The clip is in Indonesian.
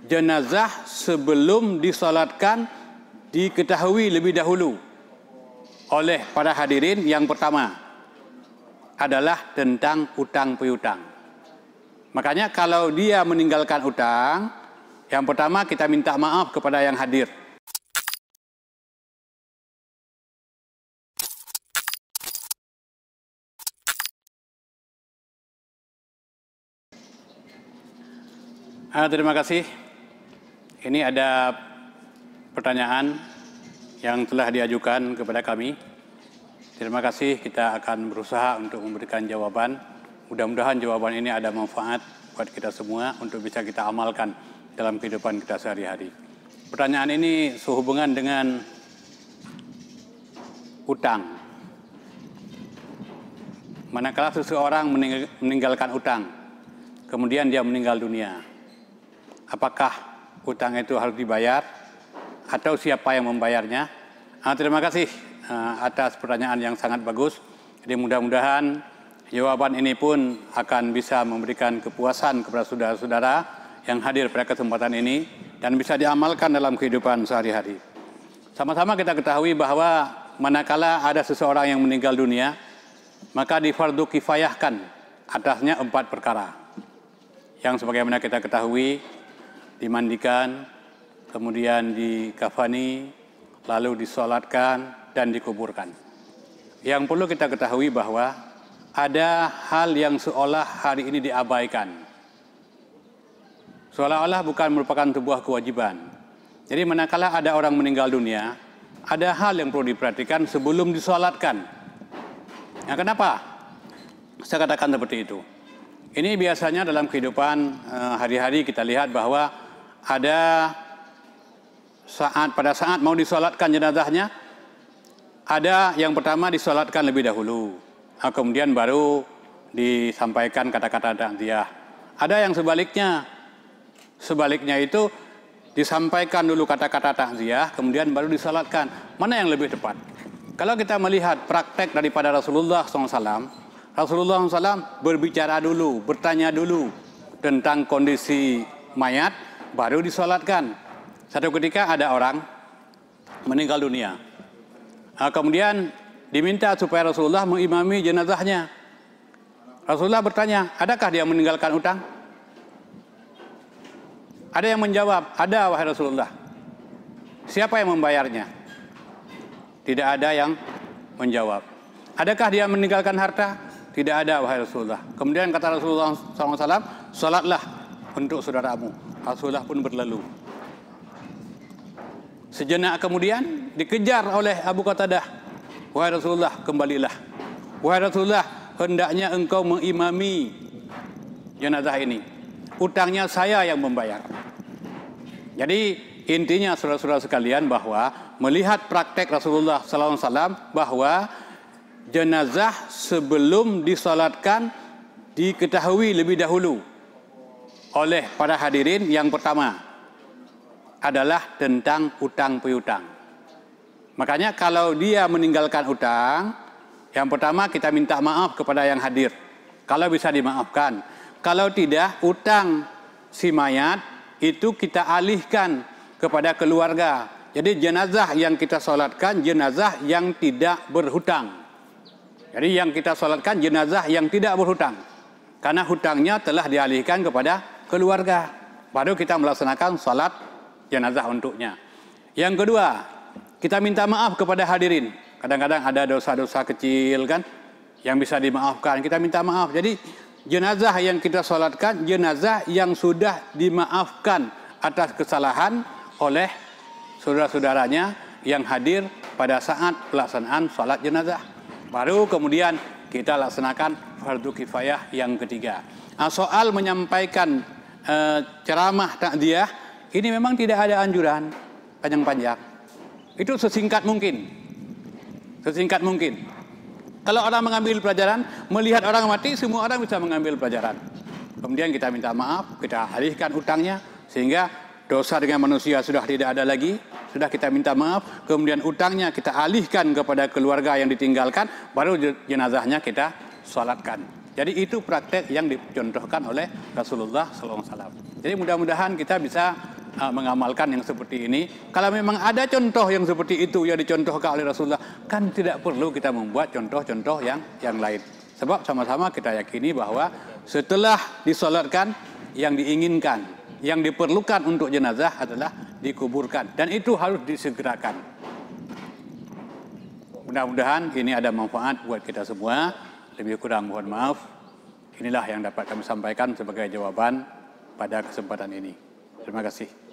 jenazah sebelum disolatkan diketahui lebih dahulu oleh para hadirin. Yang pertama adalah tentang utang piutang. Makanya kalau dia meninggalkan utang, yang pertama kita minta maaf kepada yang hadir. Terima kasih. Ini ada pertanyaan yang telah diajukan kepada kami. Terima kasih, kita akan berusaha untuk memberikan jawaban. Mudah-mudahan jawaban ini ada manfaat buat kita semua untuk bisa kita amalkan dalam kehidupan kita sehari-hari. Pertanyaan ini sehubungan dengan utang. Manakala seseorang meninggalkan utang, kemudian dia meninggal dunia, apakah utang itu harus dibayar atau siapa yang membayarnya? Terima kasih atas pertanyaan yang sangat bagus. Jadi mudah-mudahan jawaban ini pun akan bisa memberikan kepuasan kepada saudara-saudara yang hadir pada kesempatan ini dan bisa diamalkan dalam kehidupan sehari-hari. Sama-sama kita ketahui bahwa manakala ada seseorang yang meninggal dunia, maka difardu kifayahkan atasnya 4 perkara. Yang sebagaimana kita ketahui, dimandikan, kemudian dikafani, lalu disolatkan dan dikuburkan. Yang perlu kita ketahui bahwa ada hal yang seolah hari ini diabaikan. Seolah-olah bukan merupakan sebuah kewajiban. Jadi manakala ada orang meninggal dunia, ada hal yang perlu diperhatikan sebelum disolatkan. Nah, kenapa saya katakan seperti itu? Ini biasanya dalam kehidupan hari-hari kita lihat bahwa ada pada saat mau disolatkan jenazahnya, ada yang pertama disolatkan lebih dahulu, kemudian baru disampaikan kata-kata takziah. Ada yang sebaliknya itu disampaikan dulu kata-kata takziah, kemudian baru disolatkan. Mana yang lebih tepat? Kalau kita melihat praktek daripada Rasulullah SAW, Rasulullah SAW berbicara dulu, bertanya dulu tentang kondisi mayat, baru disolatkan. Satu ketika ada orang meninggal dunia, kemudian diminta supaya Rasulullah mengimami jenazahnya. Rasulullah bertanya, adakah dia meninggalkan utang? Ada yang menjawab, ada wahai Rasulullah. Siapa yang membayarnya? Tidak ada yang menjawab. Adakah dia meninggalkan harta? Tidak ada wahai Rasulullah. Kemudian kata Rasulullah SAW, salatlah untuk saudaramu. Rasulullah pun berlalu. Sejenak kemudian dikejar oleh Abu Qatadah. Wahai Rasulullah, kembalilah. Wahai Rasulullah, hendaknya engkau mengimami jenazah ini. Utangnya saya yang membayar. Jadi intinya saudara-saudara sekalian bahwa melihat praktek Rasulullah SAW bahwa jenazah sebelum disolatkan diketahui lebih dahulu oleh para hadirin. Yang pertama adalah tentang utang piutang. Makanya kalau dia meninggalkan utang, yang pertama kita minta maaf kepada yang hadir. Kalau bisa dimaafkan. Kalau tidak, utang si mayat itu kita alihkan kepada keluarga. Jadi jenazah yang kita solatkan, jenazah yang tidak berhutang. Jadi yang kita solatkan jenazah yang tidak berhutang. Karena hutangnya telah dialihkan kepada keluarga. Baru kita melaksanakan solat jenazah untuknya. Yang kedua, kita minta maaf kepada hadirin. Kadang-kadang ada dosa-dosa kecil kan yang bisa dimaafkan, kita minta maaf. Jadi jenazah yang kita solatkan, jenazah yang sudah dimaafkan atas kesalahan oleh saudara-saudaranya yang hadir pada saat pelaksanaan solat jenazah. Baru kemudian kita laksanakan fardu kifayah yang ketiga. Soal menyampaikan ceramah takziah, ini memang tidak ada anjuran panjang-panjang. Itu sesingkat mungkin. Sesingkat mungkin. Kalau orang mengambil pelajaran, melihat orang mati, semua orang bisa mengambil pelajaran. Kemudian kita minta maaf, kita alihkan utangnya, sehingga dosa dengan manusia sudah tidak ada lagi, sudah kita minta maaf, kemudian utangnya kita alihkan kepada keluarga yang ditinggalkan, baru jenazahnya kita sholatkan. Jadi itu praktek yang dicontohkan oleh Rasulullah SAW. Jadi mudah-mudahan kita bisa mengamalkan yang seperti ini. Kalau memang ada contoh yang seperti itu yang dicontohkan oleh Rasulullah, kan tidak perlu kita membuat contoh-contoh yang lain. Sebab sama-sama kita yakini bahwa setelah disolatkan, yang diinginkan, yang diperlukan untuk jenazah adalah dikuburkan, dan itu harus disegerakan. Mudah-mudahan ini ada manfaat buat kita semua. Lebih kurang mohon maaf. Inilah yang dapat kami sampaikan sebagai jawaban pada kesempatan ini. Terima kasih.